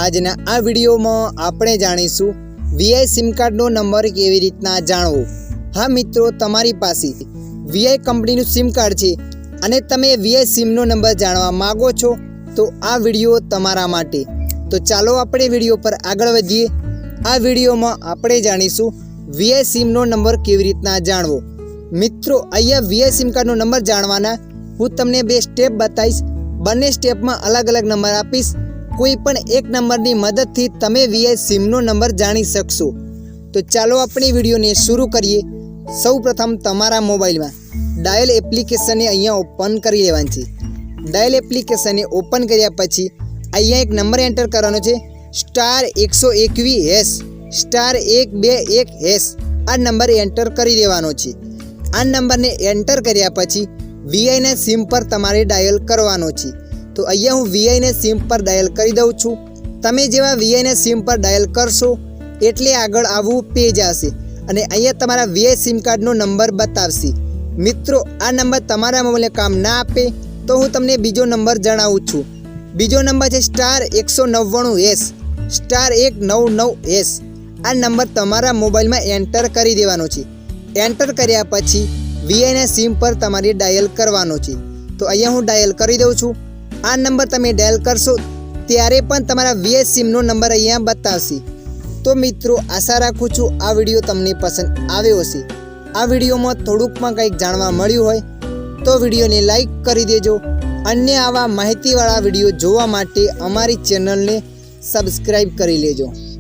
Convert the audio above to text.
આજના આ વિડીયોમાં આપણે જાણીશું વીઆઈ સિમ કાર્ડનો નંબર કેવી રીતના જાણવો। હા મિત્રો, તમારી પાસે વીઆઈ કંપનીનું સિમ કાર્ડ છે અને તમે વીઆઈ સિમનો નંબર જાણવા માંગો છો તો આ વિડીયો તમારા માટે। તો ચાલો આપણે વિડીયો પર આગળ વધીએ। આ વિડીયોમાં આપણે જાણીશું વીઆઈ સિમનો નંબર કેવી રીતના જાણવો। મિત્રો, અહીંયા વીઆઈ સિમ કાર્ડનો નંબર જાણવાના હું તમને બે સ્ટેપ બતાવીશ। બંને સ્ટેપમાં અલગ અલગ નંબર આપીશ। કોઈ પણ એક નંબરની મદદથી તમે વીઆઈ સિમનો નંબર જાણી શકશો। તો ચાલો આપણે વિડીયોને શરૂ કરીએ। સૌપ્રથમ તમારા મોબાઈલમાં ડાયલ એપ્લિકેશનને અહીંયા ઓપન કરી લેવાની છે। ડાયલ એપ્લિકેશનને ઓપન કર્યા પછી અહીંયા એક નંબર એન્ટર કરવાનો છે *121# *121#। આ નંબર એન્ટર કરી દેવાનો છે। આ નંબરને એન્ટર કર્યા પછી વીઆઈના સિમ પર તમારે ડાયલ કરવાનો છે। તો અહીંયા હું વીઆઈના સિમ પર ડાયલ કરી દઉં છું। તમે જેવા વીઆઈના સિમ પર ડાયલ કરશો એટલે આગળ આવું પેજ આવશે અને અહીંયા તમારા વીઆઈ સિમ કાર્ડનો નંબર બતાવશે। મિત્રો, આ નંબર તમારા મોબાઈલને કામ ના આપે તો હું તમને બીજો નંબર જણાવું છું। બીજો નંબર છે *199# *199#। આ નંબર તમારા મોબાઈલમાં એન્ટર કરી દેવાનો છે। એન્ટર કર્યા પછી વીઆઈના સિમ પર તમારે ડાયલ કરવાનો છે। તો અહીંયા હું ડાયલ કરી દઉં છું। આ નંબર તમે ડાયલ કરશો ત્યારે પણ તમારા વીઆઈ સિમનો નંબર અહીંયા બતાવશે। તો મિત્રો, આશા રાખું છું આ વિડીયો તમને પસંદ આવ્યો હશે। આ વિડીયોમાં થોડુંકમાં કંઈક જાણવા મળ્યું હોય તો વિડીયોને લાઈક કરી દેજો। અન્ય આવા માહિતીવાળા વિડીયો જોવા માટે અમારી ચેનલને સબસ્ક્રાઈબ કરી લેજો।